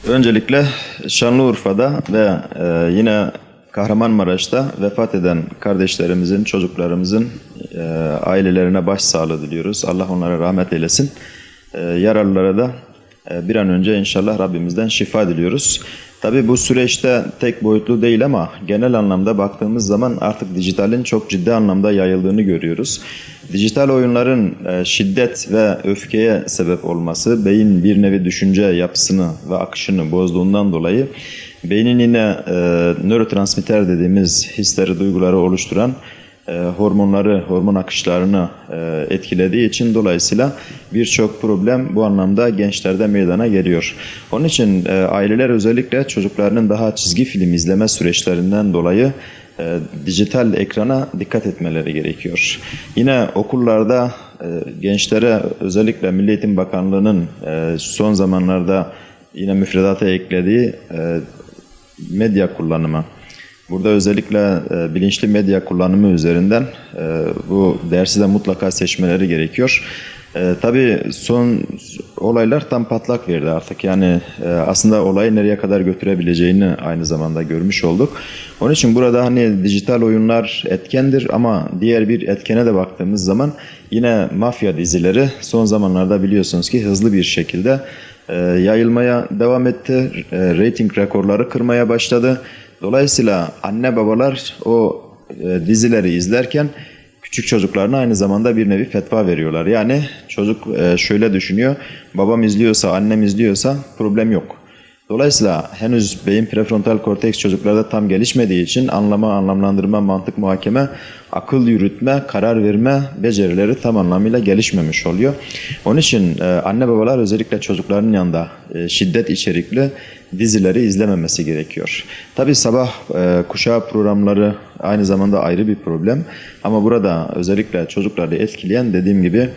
Öncelikle Şanlıurfa'da ve yine Kahramanmaraş'ta vefat eden kardeşlerimizin, çocuklarımızın ailelerine başsağlığı diliyoruz. Allah onlara rahmet eylesin. Yaralılara da bir an önce inşallah Rabbimizden şifa diliyoruz. Tabii bu süreçte tek boyutlu değil ama genel anlamda baktığımız zaman artık dijitalin çok ciddi anlamda yayıldığını görüyoruz. Dijital oyunların şiddet ve öfkeye sebep olması, beyin bir nevi düşünce yapısını ve akışını bozduğundan dolayı beynin yine nörotransmitter dediğimiz hisleri, duyguları oluşturan hormon akışlarını etkilediği için dolayısıyla birçok problem bu anlamda gençlerde meydana geliyor. Onun için aileler özellikle çocuklarının daha çizgi film izleme süreçlerinden dolayı dijital ekrana dikkat etmeleri gerekiyor. Yine okullarda gençlere özellikle Milli Eğitim Bakanlığı'nın son zamanlarda yine müfredata eklediği medya kullanımı. Burada özellikle bilinçli medya kullanımı üzerinden bu dersi de mutlaka seçmeleri gerekiyor. Tabii son olaylar tam patlak verdi artık. Yani aslında olayı nereye kadar götürebileceğini aynı zamanda görmüş olduk. Onun için burada hani dijital oyunlar etkendir ama diğer bir etkene de baktığımız zaman yine mafya dizileri son zamanlarda biliyorsunuz ki hızlı bir şekilde yayılmaya devam etti. Rating rekorları kırmaya başladı. Dolayısıyla anne babalar o dizileri izlerken küçük çocuklarına aynı zamanda bir nevi fetva veriyorlar. Yani çocuk şöyle düşünüyor, babam izliyorsa, annem izliyorsa problem yok. Dolayısıyla henüz beyin prefrontal korteks çocuklarda tam gelişmediği için anlama, anlamlandırma, mantık muhakeme, akıl yürütme, karar verme becerileri tam anlamıyla gelişmemiş oluyor. Onun için anne babalar özellikle çocukların yanında şiddet içerikli dizileri izlememesi gerekiyor. Tabii sabah kuşağı programları aynı zamanda ayrı bir problem. Ama burada özellikle çocukları etkileyen dediğim gibi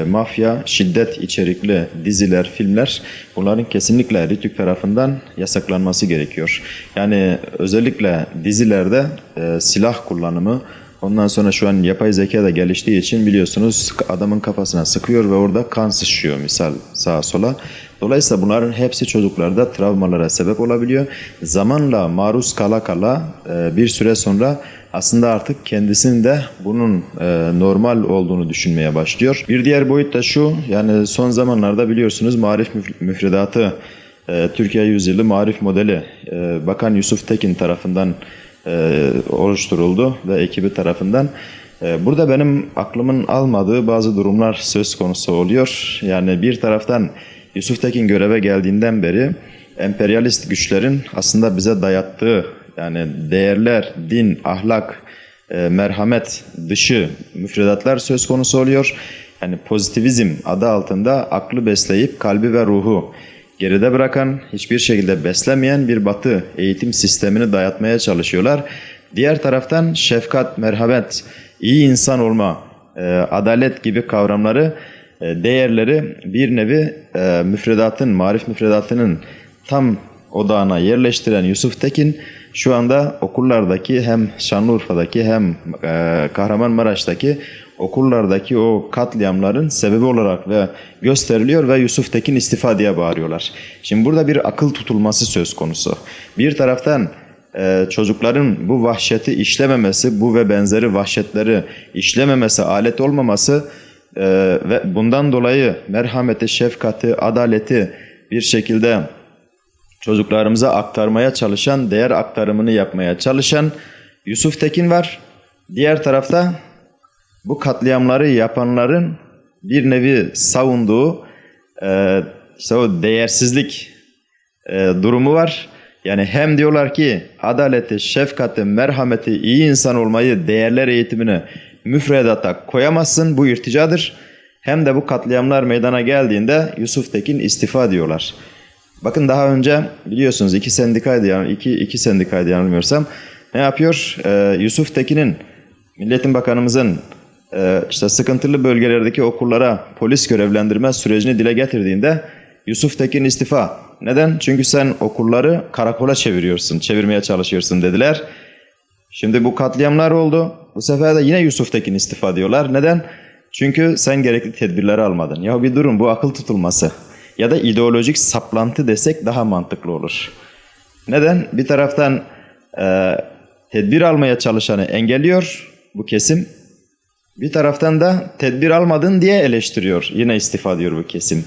mafya, şiddet içerikli diziler, filmler bunların kesinlikle RTÜK tarafından yasaklanması gerekiyor. Yani özellikle dizilerde silah kullanımı, ondan sonra şu an yapay zeka da geliştiği için biliyorsunuz adamın kafasına sıkıyor ve orada kan sıçrıyor misal sağa sola. Dolayısıyla bunların hepsi çocuklarda travmalara sebep olabiliyor. Zamanla maruz kala kala bir süre sonra aslında artık kendisinin de bunun normal olduğunu düşünmeye başlıyor. Bir diğer boyut da şu, yani son zamanlarda biliyorsunuz marif müfredatı, Türkiye Yüzyılı Marif Modeli Bakan Yusuf Tekin tarafından oluşturuldu ve ekibi tarafından. Burada benim aklımın almadığı bazı durumlar söz konusu oluyor. Yani bir taraftan Yusuf Tekin göreve geldiğinden beri emperyalist güçlerin aslında bize dayattığı yani değerler, din, ahlak, merhamet dışı müfredatlar söz konusu oluyor. Yani pozitivizm adı altında aklı besleyip kalbi ve ruhu geride bırakan, hiçbir şekilde beslemeyen bir batı eğitim sistemini dayatmaya çalışıyorlar. Diğer taraftan şefkat, merhamet, iyi insan olma, adalet gibi kavramları, değerleri bir nevi müfredatın, marif müfredatının tam odağına yerleştiren Yusuf Tekin şu anda okullardaki hem Şanlıurfa'daki hem Kahramanmaraş'taki okullardaki o katliamların sebebi olarak ve gösteriliyor ve Yusuf Tekin istifa diye bağırıyorlar. Şimdi burada bir akıl tutulması söz konusu. Bir taraftan çocukların bu vahşeti işlememesi, bu ve benzeri vahşetleri işlememesi, alet olmaması ve bundan dolayı merhameti, şefkati, adaleti bir şekilde çocuklarımıza aktarmaya çalışan, değer aktarımını yapmaya çalışan Yusuf Tekin var. Diğer tarafta bu katliamları yapanların bir nevi savunduğu işte o değersizlik durumu var. Yani hem diyorlar ki adaleti, şefkati, merhameti, iyi insan olmayı, değerler eğitimini müfredata koyamazsın, bu irticadır. Hem de bu katliamlar meydana geldiğinde Yusuf Tekin istifa diyorlar. Bakın daha önce biliyorsunuz iki sendikaydı yanılmıyorsam ne yapıyor? Yusuf Tekin'in, Milli Eğitim Bakanımızın işte sıkıntılı bölgelerdeki okullara polis görevlendirme sürecini dile getirdiğinde Yusuf Tekin istifa. Neden? Çünkü sen okulları karakola çevirmeye çalışıyorsun dediler. Şimdi bu katliamlar oldu. Bu sefer de yine Yusuf Tekin istifa diyorlar. Neden? Çünkü sen gerekli tedbirleri almadın. Ya bir durun, bu akıl tutulması. ya da ideolojik saplantı desek daha mantıklı olur. Neden? Bir taraftan tedbir almaya çalışanı engelliyor bu kesim. Bir taraftan da tedbir almadın diye eleştiriyor. Yine istifa diyor bu kesim.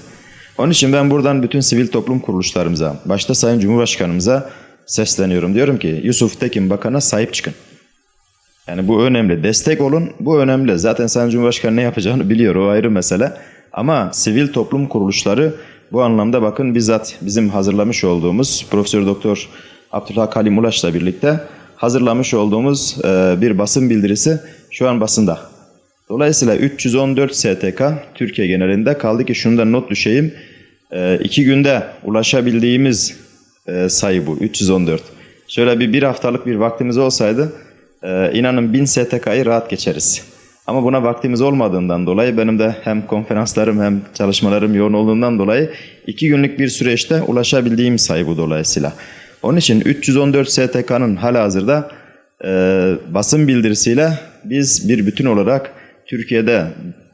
Onun için ben buradan bütün sivil toplum kuruluşlarımıza, başta Sayın Cumhurbaşkanımıza sesleniyorum. Diyorum ki Yusuf Tekin Bakan'a sahip çıkın. Yani bu önemli. Destek olun. Bu önemli. Zaten Sayın Cumhurbaşkanı ne yapacağını biliyor. O ayrı mesele. Ama sivil toplum kuruluşları bu anlamda bakın bizzat bizim hazırlamış olduğumuz Profesör Doktor Abdülhak Halim Ulaş'la birlikte hazırlamış olduğumuz bir basın bildirisi şu an basında. Dolayısıyla 314 STK Türkiye genelinde, kaldı ki şunu da not düşeyim. 2 günde ulaşabildiğimiz sayı bu 314. Şöyle bir haftalık bir vaktimiz olsaydı inanın 1000 STK'yı rahat geçeriz. Ama buna vaktimiz olmadığından dolayı, benim de hem konferanslarım hem çalışmalarım yoğun olduğundan dolayı 2 günlük bir süreçte ulaşabildiğim sayı bu dolayısıyla. Onun için 314 STK'nın halihazırda basın bildirisiyle biz bir bütün olarak Türkiye'de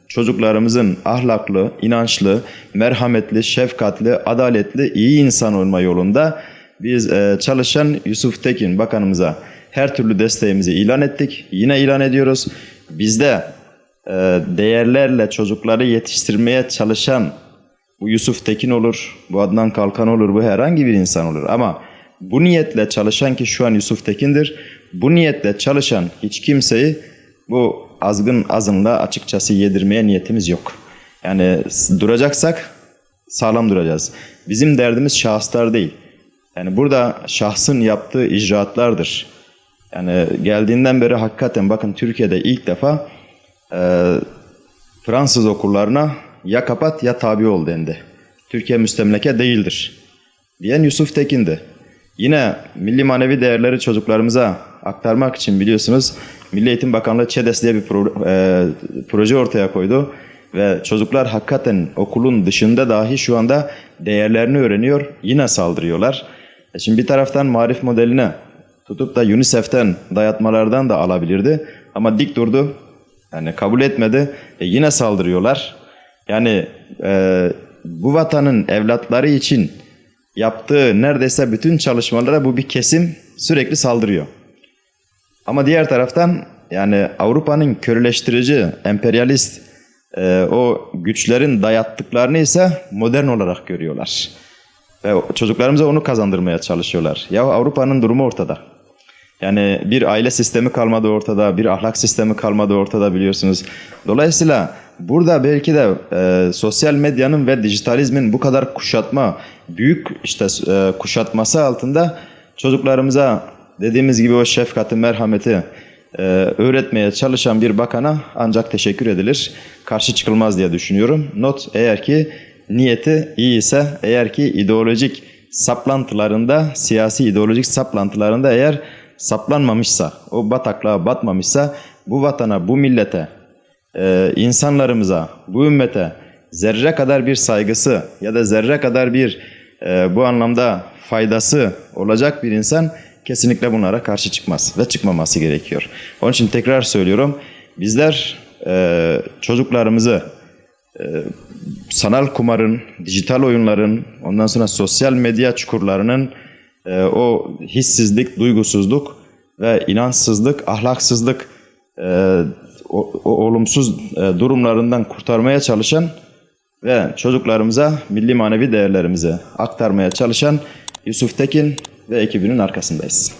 çocuklarımızın ahlaklı, inançlı, merhametli, şefkatli, adaletli, iyi insan olma yolunda biz çalışan Yusuf Tekin Bakanımıza her türlü desteğimizi ilan ettik. Yine ilan ediyoruz. Bizde değerlerle çocukları yetiştirmeye çalışan bu Yusuf Tekin olur, bu Adnan Kalkan olur, bu herhangi bir insan olur. Ama bu niyetle çalışan ki şu an Yusuf Tekin'dir. Bu niyetle çalışan hiç kimseyi bu azgın azınlığa açıkçası yedirmeye niyetimiz yok. Yani duracaksak sağlam duracağız. Bizim derdimiz şahıslar değil. Yani burada şahsın yaptığı icraatlardır. Yani geldiğinden beri hakikaten bakın Türkiye'de ilk defa Fransız okullarına ya kapat ya tabi ol dendi. Türkiye müstemleke değildir diyen Yusuf Tekin'di. Yine milli manevi değerleri çocuklarımıza aktarmak için biliyorsunuz Milli Eğitim Bakanlığı ÇEDES diye bir proje ortaya koydu. Ve çocuklar hakikaten okulun dışında dahi şu anda değerlerini öğreniyor. Yine saldırıyorlar. Şimdi bir taraftan marif modeline tutup da UNICEF'ten dayatmalardan da alabilirdi. Ama dik durdu. Yani kabul etmedi. Yine saldırıyorlar. Yani bu vatanın evlatları için yaptığı neredeyse bütün çalışmalara bu bir kesim sürekli saldırıyor. Ama diğer taraftan yani Avrupa'nın köreleştirici, emperyalist o güçlerin dayattıklarını ise modern olarak görüyorlar. Ve çocuklarımıza onu kazandırmaya çalışıyorlar. Ya Avrupa'nın durumu ortada. Yani bir aile sistemi kalmadı ortada, bir ahlak sistemi kalmadı ortada biliyorsunuz. Dolayısıyla burada belki de sosyal medyanın ve dijitalizmin bu kadar kuşatma, büyük kuşatması altında çocuklarımıza dediğimiz gibi o şefkati, merhameti öğretmeye çalışan bir bakana ancak teşekkür edilir. Karşı çıkılmaz diye düşünüyorum. Not, eğer ki niyeti iyi ise, eğer ki ideolojik saplantılarında, siyasi ideolojik saplantılarında eğer saplanmamışsa, o bataklığa batmamışsa, bu vatana, bu millete, insanlarımıza, bu ümmete zerre kadar bir saygısı ya da zerre kadar bir bu anlamda faydası olacak bir insan kesinlikle bunlara karşı çıkmaz ve çıkmaması gerekiyor. Onun için tekrar söylüyorum, bizler çocuklarımızı sanal kumarın, dijital oyunların, ondan sonra sosyal medya çukurlarının o hissizlik, duygusuzluk ve inançsızlık, ahlaksızlık o olumsuz durumlarından kurtarmaya çalışan ve çocuklarımıza milli manevi değerlerimizi aktarmaya çalışan Yusuf Tekin ve ekibinin arkasındayız.